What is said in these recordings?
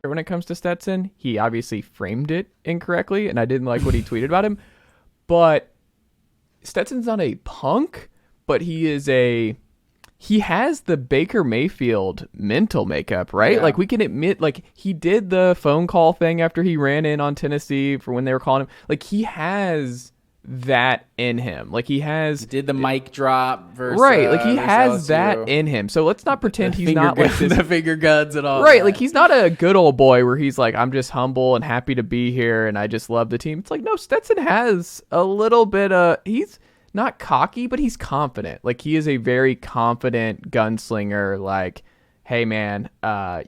When it comes to Stetson, he obviously framed it incorrectly, and I didn't like what he tweeted about him. But Stetson's not a punk, but he has the Baker Mayfield mental makeup, right? Yeah. Like, we can admit, like, he did the phone call thing after he ran in on Tennessee for when they were calling him. Like, he has that in him. Like, he did the mic drop versus right. Like, he has LSU. that in him. So let's not pretend he's not like this. The finger guns and all. Right, that. like he's not a good old boy where he's like, I'm just humble and happy to be here and I just love the team. It's like, no, Stetson has a little bit he's not cocky, but he's confident. Like, he is a very confident gunslinger. Like, hey man,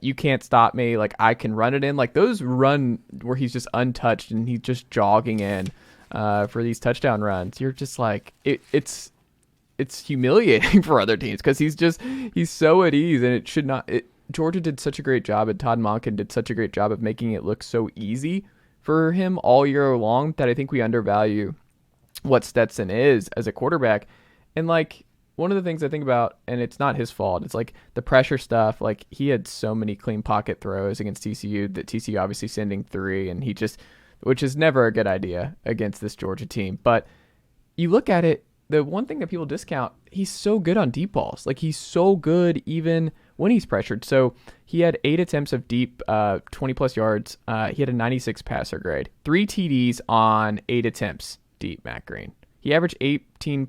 you can't stop me. Like, I can run it in. Like, those run where he's just untouched and he's just jogging in for these touchdown runs. You're just like, it's humiliating for other teams because he's so at ease, and it should not. Georgia did such a great job, and Todd Monken did such a great job of making it look so easy for him all year long that I think we undervalue what Stetson is as a quarterback. And like, one of the things I think about, and it's not his fault, it's like the pressure stuff. Like, he had so many clean pocket throws against TCU that TCU obviously sending 3, and which is never a good idea against this Georgia team. But you look at it, the one thing that people discount, he's so good on deep balls. Like, he's so good even when he's pressured. So he had 8 attempts of deep, 20-plus yards. He had a 96 passer grade. 3 TDs on 8 attempts deep, Matt Green. He averaged 18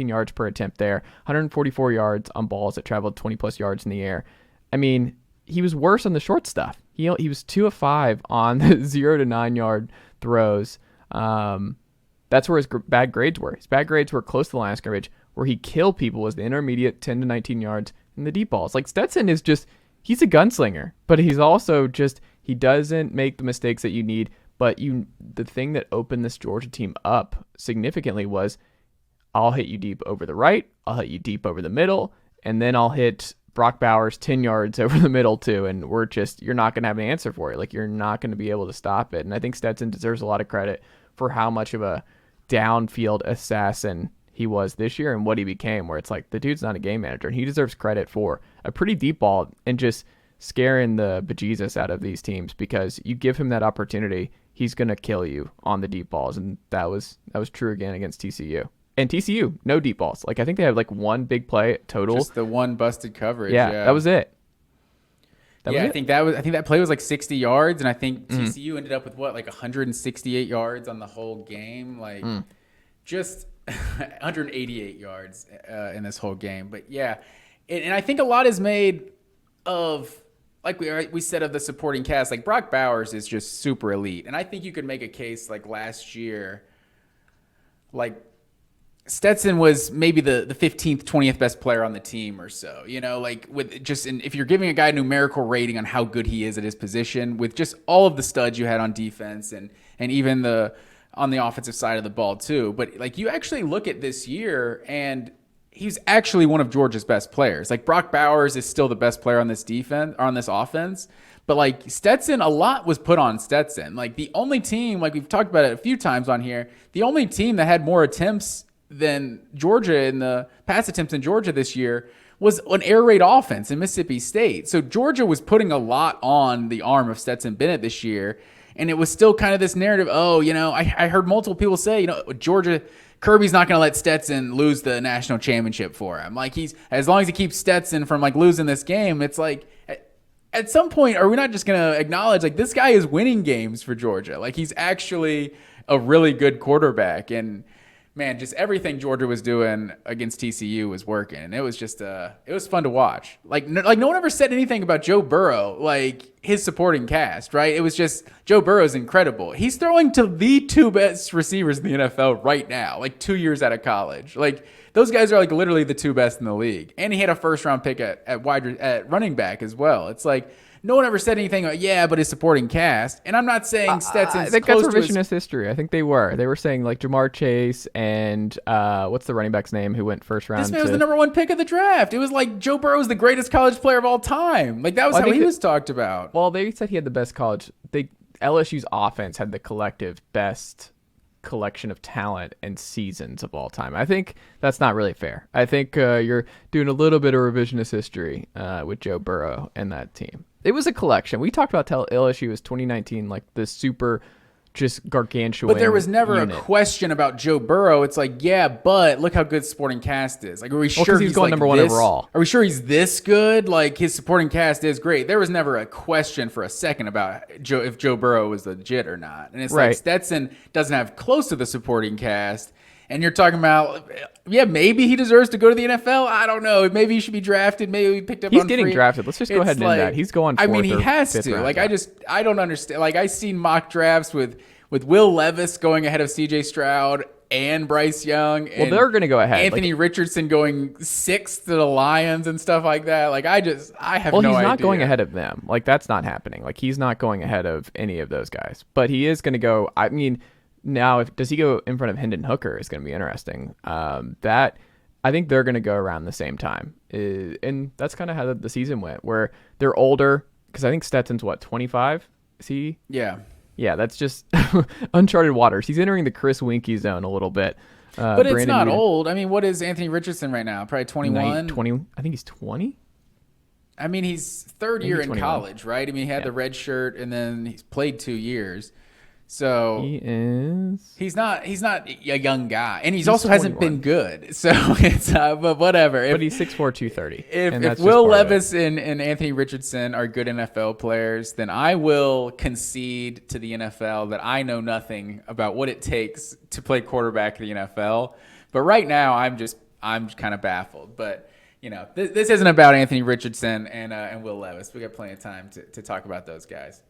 yards per attempt there, 144 yards on balls that traveled 20-plus yards in the air. I mean, he was worse on the short stuff. He was 2 of 5 on the 0 to 9 yard throws. That's where his bad grades were. His bad grades were close to the line of scrimmage. Where he killed people was the intermediate 10 to 19 yards and the deep balls. Like, Stetson is he's a gunslinger, but he's also he doesn't make the mistakes that you need. But the thing that opened this Georgia team up significantly was, I'll hit you deep over the right, I'll hit you deep over the middle, and then I'll hit Brock Bowers 10 yards over the middle too, and you're not going to have an answer for it. Like, you're not going to be able to stop it. And I think Stetson deserves a lot of credit for how much of a downfield assassin he was this year and what he became, where it's like, the dude's not a game manager, and he deserves credit for a pretty deep ball and just scaring the bejesus out of these teams, because you give him that opportunity, he's going to kill you on the deep balls. And that was true again against TCU. And TCU, no deep balls. Like, I think they had like one big play total. Just the one busted coverage. Yeah, that was it. I think that play was like 60 yards, and I think TCU ended up with like 168 yards on the whole game, like just 188 yards in this whole game. But yeah, and I think a lot is made of, like we said, of the supporting cast. Like, Brock Bowers is just super elite, and I think you could make a case like last year, like, Stetson was maybe the 15th, 20th best player on the team or so, like, with just, and if you're giving a guy a numerical rating on how good he is at his position, with just all of the studs you had on defense and even on the offensive side of the ball too. But like, you actually look at this year, and he's actually one of Georgia's best players. Like, Brock Bowers is still the best player on this defense, or on this offense. But like, Stetson, a lot was put on Stetson. Like, the only team, like we've talked about it a few times on here, the only team that had more attempts than Georgia in the pass attempts in Georgia this year was an air raid offense in Mississippi State. So Georgia was putting a lot on the arm of Stetson Bennett this year. And it was still kind of this narrative. I heard multiple people say, Georgia, Kirby's not going to let Stetson lose the national championship for him. Like, as long as he keeps Stetson from like losing this game, it's like, at some point, are we not just going to acknowledge, like, this guy is winning games for Georgia? Like, he's actually a really good quarterback. And man, just everything Georgia was doing against TCU was working, and it was just it was fun to watch. Like no one ever said anything about Joe Burrow, like his supporting cast, right? It was just, Joe Burrow's incredible. He's throwing to the 2 best receivers in the NFL right now, like 2 years out of college. Like, those guys are like literally the 2 best in the league, and he had a first-round pick at running back as well. It's like, no one ever said anything like, but his supporting cast. And I'm not saying Stetson's I think that's revisionist history. I think they were saying like Jamar Chase and what's the running back's name who went first round? This man was the number 1 pick of the draft. It was like Joe Burrow was the greatest college player of all time. Like, that was how he was talked about. Well, they said he had the best college. LSU's offense had the collective best collection of talent and seasons of all time. I think that's not really fair. I think you're doing a little bit of revisionist history with Joe Burrow and that team. It was a collection. We talked about LSU was 2019, like the super just gargantuan. But there was never unit. a question about Joe Burrow. It's like, yeah, but look how good Supporting Cast is. Like, are we sure he's going like number one overall? Are we sure he's this good? Like, his Supporting Cast is great. There was never a question for a second about if Joe Burrow was legit or not. And it's like Stetson doesn't have close to the Supporting Cast. And you're talking about, yeah, maybe he deserves to go to the NFL. I don't know. Maybe he should be drafted. Maybe he picked up He's on getting free. drafted. Let's just go ahead and end that. He's going fourth. I mean, he has to. Like, I don't understand. Like, I've seen mock drafts with Will Levis going ahead of C.J. Stroud and Bryce Young. And they're going to go ahead. Anthony Richardson going sixth to the Lions and stuff like that. Like, I have no idea. Well, he's not going ahead of them. Like, that's not happening. Like, he's not going ahead of any of those guys. But he is going to go, I mean, now, does he go in front of Hendon Hooker is going to be interesting. That I think they're going to go around the same time. And that's kind of how the season went, where they're older. Because I think Stetson's, 25? Is he? Yeah. Yeah, that's just uncharted waters. He's entering the Chris Winkie zone a little bit. But Brandon, it's not old. I mean, what is Anthony Richardson right now? Probably 21? 20. I think he's 20. I mean, he's third year in college, right? I mean, he had the red shirt, and then he's played 2 years. So he's not a young guy, and he's also 21. Hasn't been good. So it's but whatever. But he's 6'4", 230. If Will Levis and Anthony Richardson are good NFL players, then I will concede to the NFL that I know nothing about what it takes to play quarterback in the NFL. But right now, I'm kind of baffled. But you know, this isn't about Anthony Richardson and Will Levis. We got plenty of time to talk about those guys.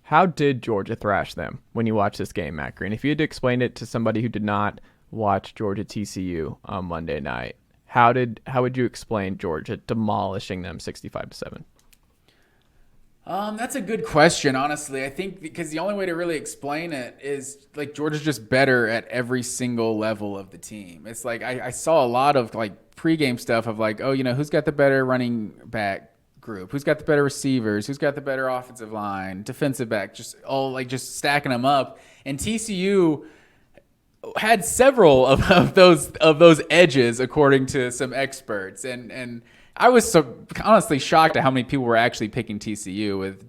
How did Georgia thrash them when you watched this game, Matt Green? If you had to explain it to somebody who did not watch Georgia TCU on Monday night, how would you explain Georgia demolishing them 65-7? That's a good question, honestly. I think because the only way to really explain it is like Georgia's just better at every single level of the team. It's like I saw a lot of like pregame stuff of like, oh, you know, who's got the better running back group, who's got the better receivers, who's got the better offensive line, defensive back, just stacking them up. And TCU had several of those edges, according to some experts. And I was honestly shocked at how many people were actually picking TCU with